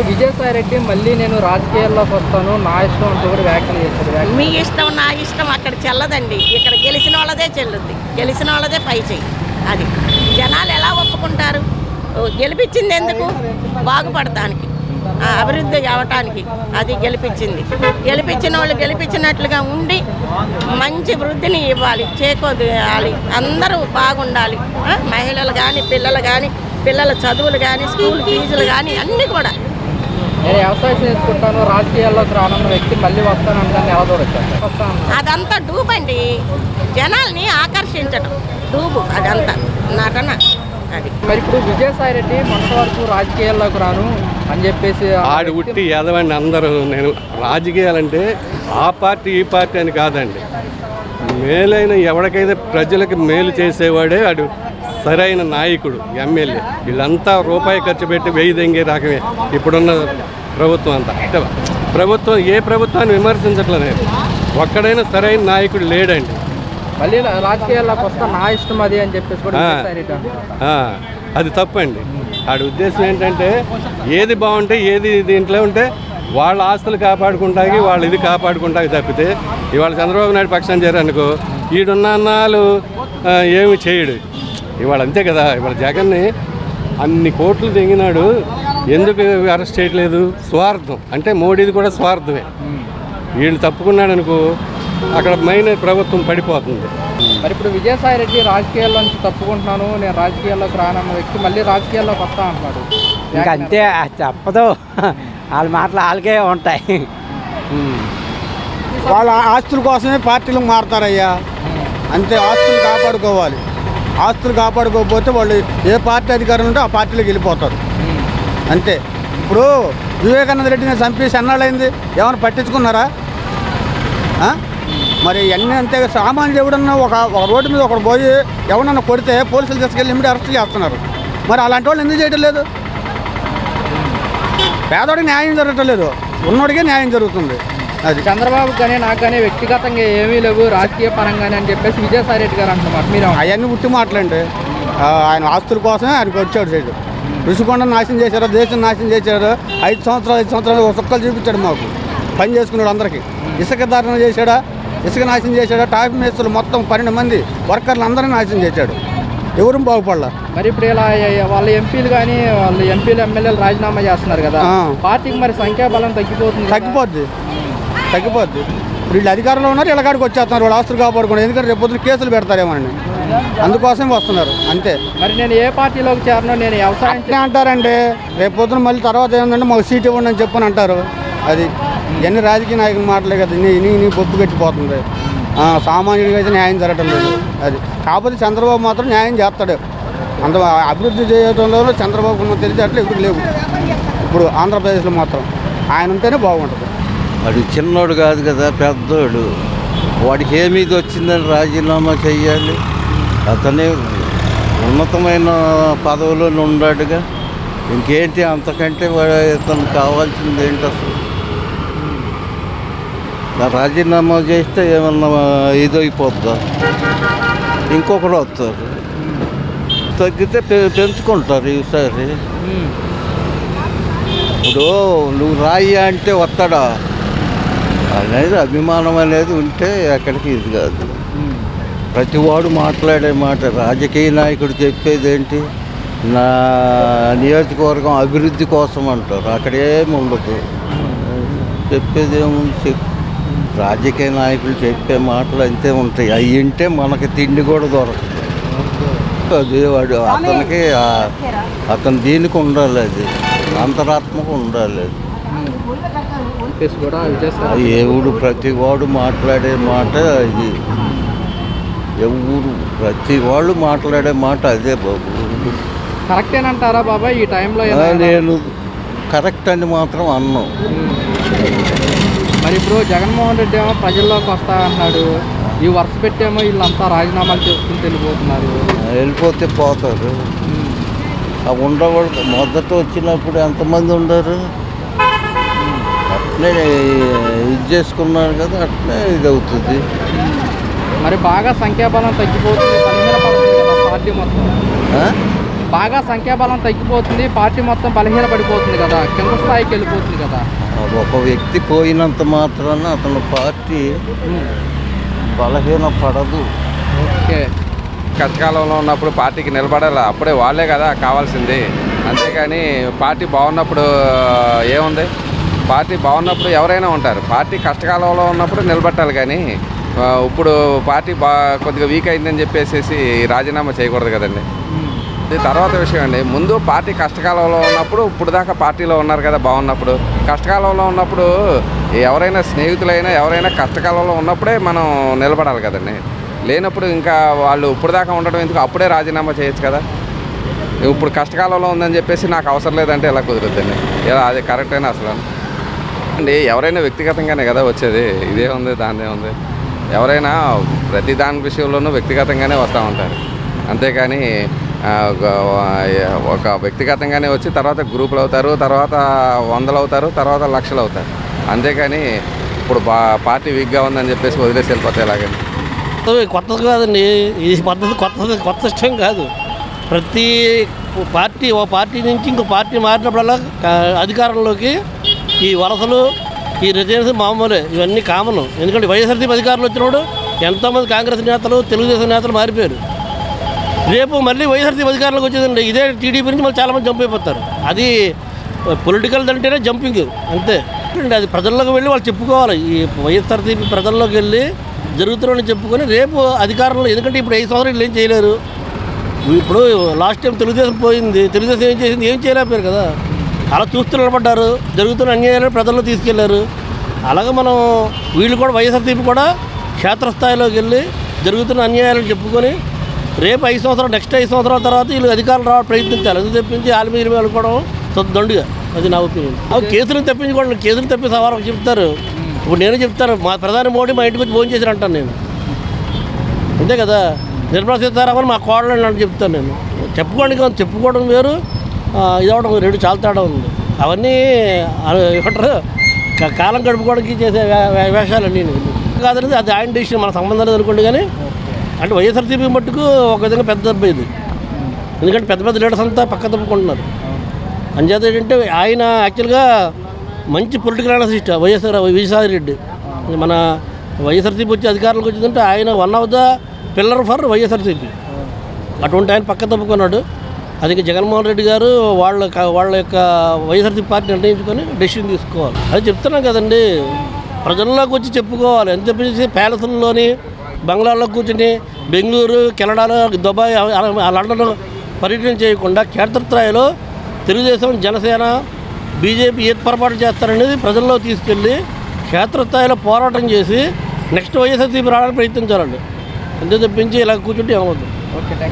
విజయసాయి రెడ్డి మళ్ళీ నేను రాజకీయాల్లోకి వస్తాను నా ఇష్టం అంటూ కూడా వ్యాఖ్యలు చేశారు. మీ ఇష్టం నా ఇష్టం అక్కడ చెల్లదండి. ఇక్కడ గెలిచిన వాళ్ళదే చెల్లుద్ది, గెలిచిన వాళ్ళదే పై చెయ్యి. అది జనాలు ఎలా ఒప్పుకుంటారు? గెలిపించింది ఎందుకు? బాగుపడటానికి, అభివృద్ధి అవ్వటానికి అది గెలిపించింది. గెలిపించిన వాళ్ళు గెలిపించినట్లుగా ఉండి మంచి వృద్ధిని ఇవ్వాలి, చేకూరాలి, అందరూ బాగుండాలి. మహిళలు కానీ పిల్లలు కానీ పిల్లల చదువులు కానీ స్కూల్ ఫీజులు కానీ అన్నీ కూడా. నేను వ్యవసాయం చేసుకుంటాను రాజకీయాల్లోకి రానున్న వ్యక్తి మళ్ళీ వస్తానంటాను ఎలా చూడొచ్చు? అదంతా డూబండి, జనాల్ని ఆకర్షించడం డూబు, అదంతా నటన. అది మరి ఇప్పుడు విజయసాయి రెడ్డి మొన్నటి వరకు రాజకీయాల్లోకి రాను అని చెప్పేసి ఆడి ఉట్టి ఎదవండి అందరూ. నేను రాజకీయాలంటే ఆ పార్టీ ఈ పార్టీ అని కాదండి, మేలైన ఎవరికైతే ప్రజలకు మేలు చేసేవాడే ఆడు సరైన నాయకుడు. ఎమ్మెల్యే వీళ్ళంతా రూపాయి ఖర్చు పెట్టి వెయ్యి దెంగే రకమే ఇప్పుడున్న ప్రభుత్వం అంతా. అంటే ప్రభుత్వం ఏ ప్రభుత్వాన్ని విమర్శించట్లేదు, ఒక్కడైనా సరైన నాయకుడు లేడండి. మళ్ళీ రాజకీయాల్లోకి వస్తా నా ఇష్టం అది అని చెప్పేసి కూడా అది తప్పండి. ఆడి ఉద్దేశం ఏంటంటే ఏది బాగుంటే ఏది దీంట్లో ఉంటే వాళ్ళ ఆస్తులు కాపాడుకుంటాకి వాళ్ళు ఇది కాపాడుకుంటాకి తప్పితే ఇవాళ చంద్రబాబు నాయుడు పక్షాన్ని చేరనుకో ఈడున్న అన్నాలు ఏమి చేయడు. ఇవాళ అంతే కదా, ఇవాళ జగన్ని అన్ని కోట్లు తెంగినాడు, ఎందుకు అరెస్ట్ చేయట్లేదు? స్వార్థం. అంటే మోడీది కూడా స్వార్థమే. వీళ్ళు తప్పుకున్నాడు అనుకో అక్కడ మెయిన్ ప్రభుత్వం పడిపోతుంది. మరి ఇప్పుడు విజయసాయి రెడ్డి రాజకీయాల్లో నుంచి తప్పుకుంటున్నాను నేను రాజకీయాల్లోకి రానన్న వ్యక్తి మళ్ళీ రాజకీయాల్లోకి వస్తా అంటున్నాడు. ఇంకా అంతే, చెప్పదు. వాళ్ళ మాటలు వాళ్ళకే ఉంటాయి. వాళ్ళ ఆస్తుల కోసమే పార్టీలు మారుతారయ్యా, అంతే. ఆస్తులు కాపాడుకోవాలి, ఆస్తులు కాపాడుకోకపోతే వాళ్ళు ఏ పార్టీ అధికారం ఉంటే ఆ పార్టీలోకి వెళ్ళిపోతారు, అంతే. ఇప్పుడు వివేకానంద రెడ్డిని చంపేసి అన్నాళ్ళైంది, ఏమైనా పట్టించుకున్నారా? మరి అన్నీ అంతే. సామాన్యుడు ఎవడన్నా ఒక రోడ్డు మీద ఒకడు పోయి ఎవరన్నా కొడితే పోలీసులు తీసుకెళ్ళి ఇమ్మడి అరెస్ట్ చేస్తున్నారు. మరి అలాంటి వాళ్ళు ఎందుకు చేయటం లేదు? పేదోడికి న్యాయం జరగటం లేదు, ఉన్నోడికే న్యాయం జరుగుతుంది. అది చంద్రబాబు కానీ నాకు కానీ వ్యక్తిగతంగా ఏమీ లేవు రాజకీయ పరంగానే అని చెప్పేసి విజయసాయి రెడ్డి గారు అంటున్నారు. మీరు అవన్నీ ఉట్టి మాటలండి. ఆయన ఆస్తుల కోసమే ఆయనకు వచ్చాడు సైడు. రుషికొండ నాశనం చేశారు, దేశం నాశనం చేశారు. 5 సంవత్సరాలు సుక్కలు చూపించాడు మాకు. పని చేసుకున్నాడు అందరికీ. ఇసుక ధారణ చేశాడా, ఇసుక నాశనం చేశాడా, టాప్ మేస్త్రులు మొత్తం 12 మంది వర్కర్లు అందరినీ నాశనం చేశాడు. ఎవరు బాగుపడలా. మరి ఇప్పుడు ఇలా వాళ్ళ ఎంపీలు కానీ వాళ్ళు ఎంపీలు ఎమ్మెల్యేలు రాజీనామా చేస్తున్నారు కదా, పార్టీకి మరి సంఖ్యాబలం తగ్గిపోద్ది. వీళ్ళు అధికారంలో ఉన్నారు, ఇళ్ళకాడికి వచ్చేస్తున్నారు వాళ్ళు ఆస్తులు కాపాడుకున్నారు. ఎందుకంటే రేపు పొద్దున కేసులు పెడతారేమోనండి, అందుకోసం వస్తున్నారు, అంతే. మరి నేను ఏ పార్టీలోకి చేరను, నేను వ్యవసాయం అంటారండి. రేపు పొద్దున మళ్ళీ తర్వాత ఏంటంటే మాకు సీట్ ఇవ్వండి అని చెప్పని అంటారు. అది ఎన్ని రాజకీయ నాయకులు మాటలే కదా, నీ బొప్పు కట్టిపోతుంది. సామాన్యుడికి అయితే న్యాయం జరగటం లేదు. అది కాకపోతే చంద్రబాబు మాత్రం న్యాయం చేస్తాడు. అంత అభివృద్ధి చేయడంలో చంద్రబాబు తెలిసేట్లు ఇప్పుడు లేవు. ఇప్పుడు ఆంధ్రప్రదేశ్లో మాత్రం ఆయన ఉంటేనే బాగుంటుంది. వాడు చిన్నోడు కాదు కదా, పెద్దోడు. వాడికి ఏమీది వచ్చిందని రాజీనామా చెయ్యాలి. అతనే ఉన్నతమైన పదవిలో ఉన్నాడుగా, ఇంకేంటి అంతకంటే ఇతను కావాల్సింది ఏంటి? అసలు రాజీనామా చేస్తే ఏమన్నా ఇదైపోద్దా? ఇంకొకరు వస్తారు, తగ్గితే పెంచుకుంటారు ఈసారి. ఇప్పుడు నువ్వు రాయి అంటే వస్తాడా అనేది అభిమానం అనేది ఉంటే ఎక్కడికి ఇది కాదు. ప్రతివాడు మాట్లాడే మాట, రాజకీయ నాయకుడు చెప్పేది ఏంటి, నా నియోజకవర్గం అభివృద్ధి కోసం అంటారు. అక్కడ ఏమి ఉండదు, చెప్పేది ఏముంది? రాజకీయ నాయకులు చెప్పే మాటలు అంతే ఉంటాయి. అవి వింటే మనకి తిండి కూడా దొరకదు. అది వాడు అతను దీనికి ఉండాలి, అది అంతరాత్మకు ఉండాలి. అది ఎవడు ప్రతివాడు మాట్లాడే మాట ఇది, ఎవరు ప్రతి వాళ్ళు మాట్లాడే మాట అదే బాబు. కరెక్టేనంటారా బాబాయ్ ఈ టైంలో? నేను కరెక్ట్ అని మాత్రం అన్నాను. మరి ఇప్పుడు జగన్మోహన్ రెడ్డి ఏమో ప్రజల్లోకి వస్తా అన్నాడు, ఈ వరుస పెట్టేమో వీళ్ళంతా రాజీనామాలు చేసుకుని వెళ్ళిపోతే పోతారు. ఆ ఉండవాళ్ళు మొదట వచ్చినప్పుడు ఎంతమంది ఉండరు, అట్లే ఇది చేసుకున్నారు కదా, అట్లే ఇది అవుతుంది. మరి బాగా సంఖ్యాబలం తగ్గిపోతుంది, పార్టీ మొత్తం బాగా సంఖ్యాబలం తగ్గిపోతుంది, పార్టీ మొత్తం బలహీనపడిపోతుంది కదా, కింద స్థాయికి వెళ్ళిపోతుంది కదా. ఒక వ్యక్తి పోయినంత మాత్రాన అతను పార్టీ బలహీనపడదు. ఓకే. కష్టకాలంలో ఉన్నప్పుడు పార్టీకి నిలబడాలి, అప్పుడే వాళ్ళే కదా కావాల్సింది. అంతేకాని పార్టీ బాగున్నప్పుడు ఏముంది? పార్టీ బాగున్నప్పుడు ఎవరైనా ఉంటారు. పార్టీ కష్టకాలంలో ఉన్నప్పుడు నిలబెట్టాలి, కానీ ఇప్పుడు పార్టీ కొద్దిగా వీక్ అయిందని చెప్పేసి రాజీనామా చేయకూడదు కదండి. ఇది తర్వాత విషయం అండి. ముందు పార్టీ కష్టకాలంలో ఉన్నప్పుడు, ఇప్పుడు దాకా పార్టీలో ఉన్నారు కదా బాగున్నప్పుడు. కష్టకాలంలో ఉన్నప్పుడు ఎవరైనా స్నేహితులైనా ఎవరైనా కష్టకాలంలో ఉన్నప్పుడే మనం నిలబడాలి కదండి. లేనప్పుడు ఇంకా వాళ్ళు ఇప్పుడు దాకా ఉండడం ఎందుకు? అప్పుడే రాజీనామా చేయొచ్చు కదా. ఇప్పుడు కష్టకాలంలో ఉందని చెప్పేసి నాకు అవసరం లేదంటే ఎలా కుదురుద్దండి? ఇలా అది కరెక్టేనా అసలు అండి? ఎవరైనా వ్యక్తిగతంగానే కదా వచ్చేది. ఇదే ఉంది, దానిదే ఉంది. ఎవరైనా ప్రతి దాని విషయంలోనూ వ్యక్తిగతంగానే వస్తూ ఉంటారు. అంతేకాని ఒక వ్యక్తిగతంగానే వచ్చి తర్వాత గ్రూపులు అవుతారు, తర్వాత వందలు అవుతారు, తర్వాత లక్షలు అవుతారు. అంతేకాని ఇప్పుడు పార్టీ వీక్గా ఉందని చెప్పేసి వదిలేసి వెళ్ళిపోతే ఎలాగండి? కొత్తది కాదండి, ఈ పద్ధతి కొత్త ఇష్టం కాదు. ప్రతి పార్టీ ఓ పార్టీ నుంచి ఇంకో పార్టీ మారినప్పుడల్లా అధికారంలోకి ఈ వలసలు, ఈ రిజైన్స్ మామూలే, ఇవన్నీ కామన్. ఎందుకంటే వైఎస్ఆర్సీపీ అధికారంలో వచ్చినప్పుడు ఎంతోమంది కాంగ్రెస్ నేతలు, తెలుగుదేశం నేతలు మారిపోయారు. రేపు మళ్ళీ వైఎస్ఆర్సీపీ అధికారంలోకి వచ్చేదండి ఇదే టీడీపీ నుంచి మళ్ళీ చాలామంది జంప్ అయిపోతారు. అది పొలిటికల్ అంటేనే జంపింగ్, అంతే. అది ప్రజల్లోకి వెళ్ళి వాళ్ళు చెప్పుకోవాలి. ఈ వైఎస్ఆర్సీపీ ప్రజల్లోకి వెళ్ళి జరుగుతున్నాయని చెప్పుకొని రేపు అధికారంలో, ఎందుకంటే ఇప్పుడు 5 సంవత్సరాలు వీళ్ళు ఏం చేయలేరు. ఇప్పుడు లాస్ట్ టైం తెలుగుదేశం పోయింది, తెలుగుదేశం ఏం చేసింది? ఏం చేయలేకపోయారు కదా. అలా చూస్తూ నిలబడ్డారు, జరుగుతున్న అన్యాయాలను ప్రజల్లో తీసుకెళ్లారు. అలాగే మనం వీళ్ళు కూడా వైఎస్ఆర్సీపీ కూడా క్షేత్రస్థాయిలోకి వెళ్ళి జరుగుతున్న అన్యాయాలను చెప్పుకొని రేపు 5 సంవత్సరాలు, నెక్స్ట్ 5 సంవత్సరాల తర్వాత వీళ్ళు అధికారులు రావడం ప్రయత్నించాలి. అది తెప్పించి ఆల్మీరు అనుకోవడం దండుగా, అది నా ఒపీనియన్. కేసులను తెప్పించుకోండి, కేసులు తెప్పి సవాళ్ళకి చెప్తారు. ఇప్పుడు నేను చెప్తాను, మా ప్రధాని మోడీ మా ఇంటికి వచ్చి భోజనం చేశారు అంటాను నేను, అంతే కదా. నిర్మలా సీతారామన్ మా కోడలు అని చెప్తాను నేను. చెప్పుకోవడం వేరు, ఇదవడం రెండు చాలా తేడా ఉంది. అవన్నీ ఏమంటారు, కాలం గడుపుకోవడానికి చేసే వేషాలన్నీ కాదనేది అది ఆయన డిసిషన్, మన సంబంధం లేదు అనుకోండి. కానీ అంటే వైఎస్ఆర్సీపీ మట్టుకు ఒక విధంగా పెద్ద దెబ్బ ఇది. ఎందుకంటే పెద్ద పెద్ద లీడర్స్ అంతా పక్క తప్పుకుంటున్నారు. అంచేత ఏంటంటే ఆయన యాక్చువల్గా మంచి పొలిటికల్ అనలిస్ట్ విజయసాయి రెడ్డి. మన వైఎస్ఆర్సీపీ వచ్చి అధికారంలోకి వచ్చిందంటే ఆయన one of the pillar for YSRCP. అటువంటి ఆయన పక్క తప్పుకున్నాడు. అది జగన్మోహన్ రెడ్డి గారు వాళ్ళ యొక్క వైఎస్ఆర్సీపీ పార్టీ నిర్ణయించుకొని డెసిషన్ తీసుకోవాలి. అది చెప్తున్నాం కదండి, ప్రజల్లోకి వచ్చి చెప్పుకోవాలి. ఎంత చెప్పేసి ప్యాలెస్ల్లోని బంగ్లాల్లో కూర్చొని బెంగళూరు, కెనడాలో, దుబాయ్, లండన్ పర్యటన చేయకుండా క్షేత్రస్థాయిలో తెలుగుదేశం, జనసేన, బీజేపీ ఏ పొరపాటు చేస్తారనేది ప్రజల్లో తీసుకెళ్ళి క్షేత్రస్థాయిలో పోరాటం చేసి నెక్స్ట్ వైఎస్ఆర్సీపీ రావడానికి ప్రయత్నించాలండి. అంతే తప్పించి ఇలా కూర్చుంటే ఏమవుతుంది? ఓకే.